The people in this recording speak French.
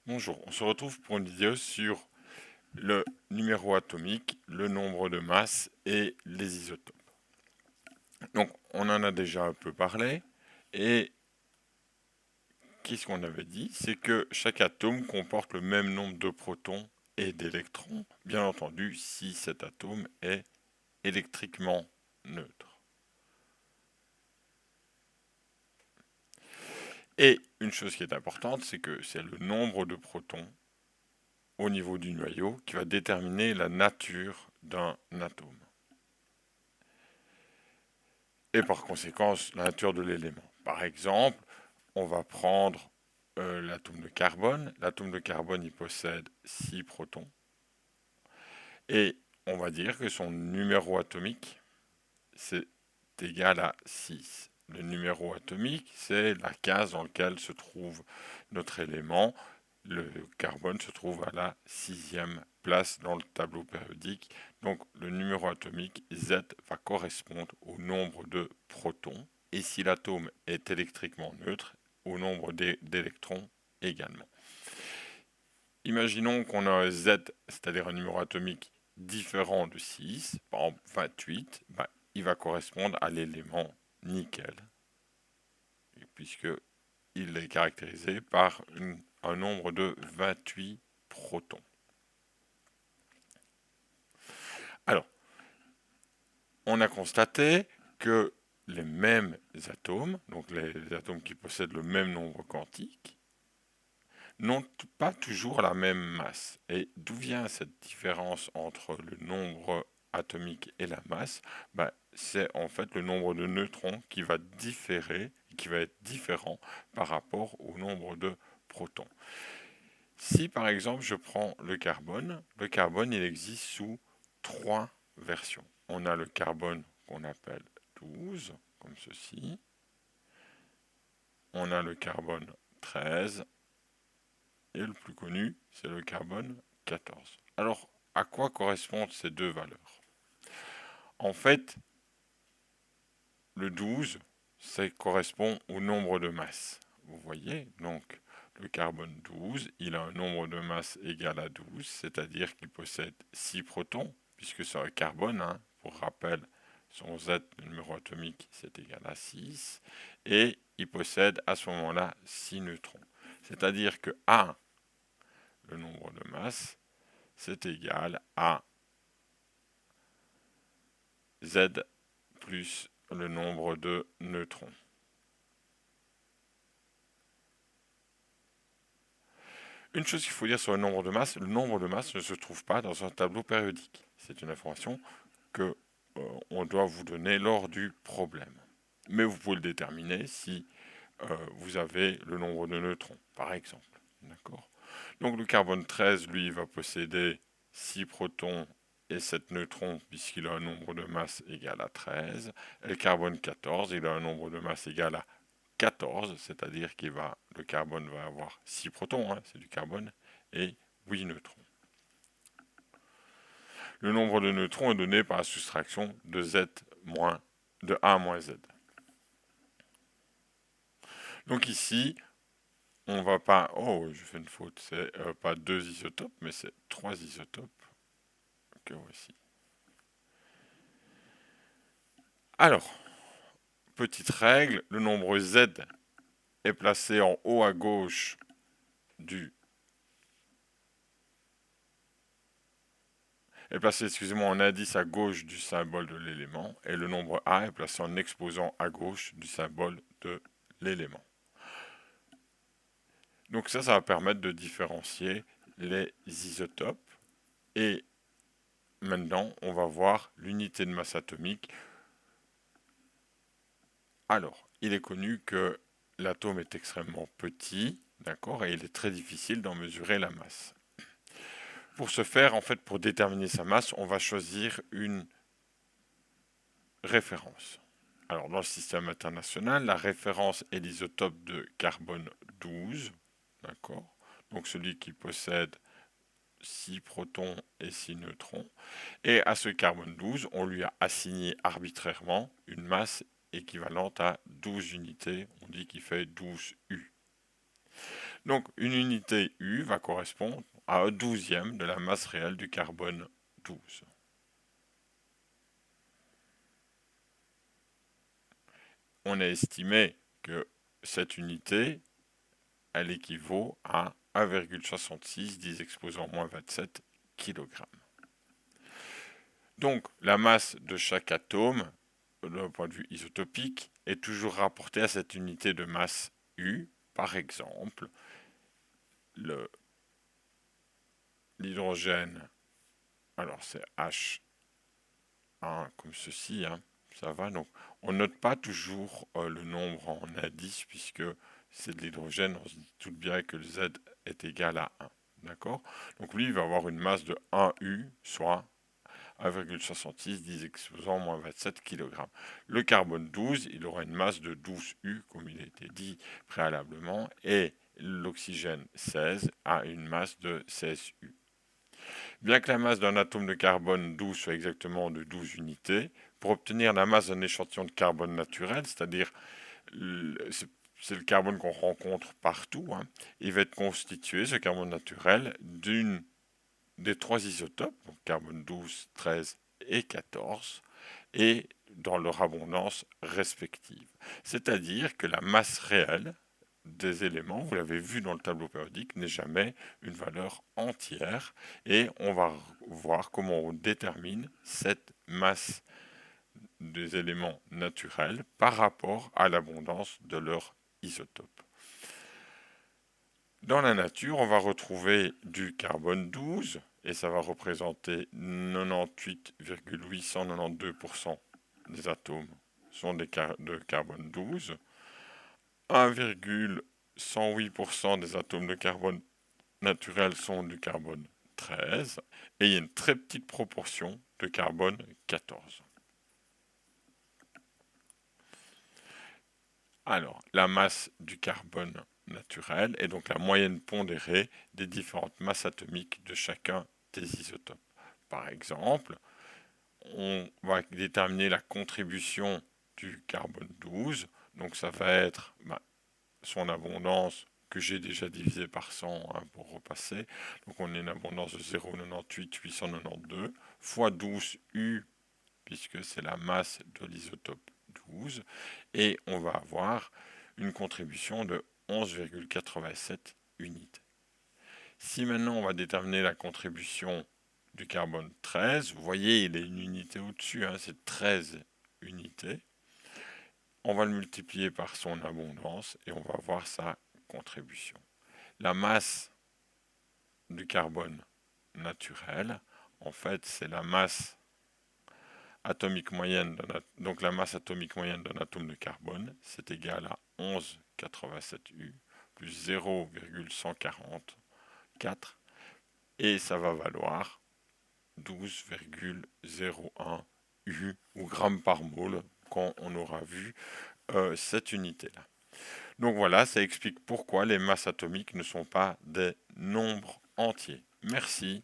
Bonjour, on se retrouve pour une vidéo sur le numéro atomique, le nombre de masses et les isotopes. Donc, on en a déjà un peu parlé, et qu'est-ce qu'on avait dit? C'est que chaque atome comporte le même nombre de protons et d'électrons, bien entendu, si cet atome est électriquement neutre. Et une chose qui est importante, c'est que c'est le nombre de protons au niveau du noyau qui va déterminer la nature d'un atome. Et par conséquent la nature de l'élément. Par exemple, on va prendre l'atome de carbone. L'atome de carbone, il possède 6 protons. Et on va dire que son numéro atomique, c'est égal à 6. Le numéro atomique, c'est la case dans laquelle se trouve notre élément. Le carbone se trouve à la 6e place dans le tableau périodique. Donc le numéro atomique Z va correspondre au nombre de protons. Et si l'atome est électriquement neutre, au nombre d'électrons également. Imaginons qu'on a un Z, c'est-à-dire un numéro atomique différent de 6, par exemple 28, il va correspondre à l'élément nickel, puisqu'il est caractérisé par un nombre de 28 protons. Alors, on a constaté que les mêmes atomes, donc les atomes qui possèdent le même nombre quantique, n'ont pas toujours la même masse. Et d'où vient cette différence entre le nombre atomique et la masse? C'est en fait le nombre de neutrons qui va différer, qui va être différent par rapport au nombre de protons. Si par exemple je prends le carbone il existe sous trois versions. On a le carbone qu'on appelle 12, comme ceci. On a le carbone 13. Et le plus connu, c'est le carbone 14. Alors, à quoi correspondent ces deux valeurs? En fait, le 12, ça correspond au nombre de masses. Vous voyez, donc le carbone 12, il a un nombre de masse égal à 12, c'est-à-dire qu'il possède 6 protons, puisque c'est un carbone, hein, pour rappel, son Z, le numéro atomique, c'est égal à 6, et il possède à ce moment-là 6 neutrons. C'est-à-dire que A, le nombre de masse, c'est égal à Z plus le nombre de neutrons. Une chose qu'il faut dire sur le nombre de masse ne se trouve pas dans un tableau périodique. C'est une information que on doit vous donner lors du problème. Mais vous pouvez le déterminer si vous avez le nombre de neutrons, par exemple. D'accord. Donc le carbone 13, lui, va posséder 6 protons et 7 neutrons puisqu'il a un nombre de masse égal à 13. Et le carbone 14, il a un nombre de masse égal à 14, c'est-à-dire que le carbone va avoir 6 protons, hein, c'est du carbone, et 8 neutrons. Le nombre de neutrons est donné par la soustraction de de A moins Z. Donc ici, on va pas... Oh, je fais une faute, c'est pas 2 isotopes, mais c'est 3 isotopes que voici. Alors, petite règle, le nombre Z est placé en haut à gauche du... est placé, excusez-moi, en indice à gauche du symbole de l'élément, et le nombre A est placé en exposant à gauche du symbole de l'élément. Donc ça va permettre de différencier les isotopes. Et maintenant, on va voir l'unité de masse atomique. Alors, il est connu que l'atome est extrêmement petit, d'accord, et il est très difficile d'en mesurer la masse. Pour ce faire, en fait, pour déterminer sa masse, on va choisir une référence. Alors, dans le système international, la référence est l'isotope de carbone 12, d'accord, donc celui qui possède 6 protons et 6 neutrons. Et à ce carbone 12, on lui a assigné arbitrairement une masse équivalente à 12 unités. On dit qu'il fait 12 U. Donc une unité U va correspondre à un 12e de la masse réelle du carbone 12. On a estimé que cette unité, elle équivaut à 1,66 10 exposant moins 27 kg. Donc la masse de chaque atome, d'un point de vue isotopique, est toujours rapportée à cette unité de masse U. Par exemple, l'hydrogène, alors c'est H1 comme ceci, hein, ça va. Donc on note pas toujours le nombre en indice puisque c'est de l'hydrogène, on se dit tout bien que le Z est égal à 1. D'accord? Donc lui, il va avoir une masse de 1U, soit 1,66 10 exposant moins 27 kg. Le carbone 12, il aura une masse de 12U, comme il a été dit préalablement, et l'oxygène 16 a une masse de 16U. Bien que la masse d'un atome de carbone 12 soit exactement de 12 unités, pour obtenir la masse d'un échantillon de carbone naturel, c'est-à-dire c'est le carbone qu'on rencontre partout, hein, il va être constitué, ce carbone naturel, d'une des trois isotopes, donc carbone 12, 13 et 14, et dans leur abondance respective. C'est-à-dire que la masse réelle des éléments, vous l'avez vu dans le tableau périodique, n'est jamais une valeur entière, et on va voir comment on détermine cette masse des éléments naturels par rapport à l'abondance de leur isotope. Dans la nature, on va retrouver du carbone 12, et ça va représenter 98,892% des atomes sont de carbone 12, 1,108% des atomes de carbone naturel sont du carbone 13, et il y a une très petite proportion de carbone 14. Alors, la masse du carbone naturel est donc la moyenne pondérée des différentes masses atomiques de chacun des isotopes. Par exemple, on va déterminer la contribution du carbone 12, donc ça va être son abondance que j'ai déjà divisé par 100 hein, pour repasser. Donc on a une abondance de 0,98 892 fois 12 U, puisque c'est la masse de l'isotope 12, et on va avoir une contribution de 11,87 unités. Si maintenant on va déterminer la contribution du carbone 13, vous voyez il est une unité au-dessus, hein, c'est 13 unités. On va le multiplier par son abondance et on va voir sa contribution. La masse du carbone naturel, en fait, c'est la masse atomique moyenne donc la masse atomique moyenne d'un atome de carbone, c'est égal à 11,87 U plus 0,144 et ça va valoir 12,01 U ou grammes par mole quand on aura vu cette unité-là. Donc voilà, ça explique pourquoi les masses atomiques ne sont pas des nombres entiers. Merci.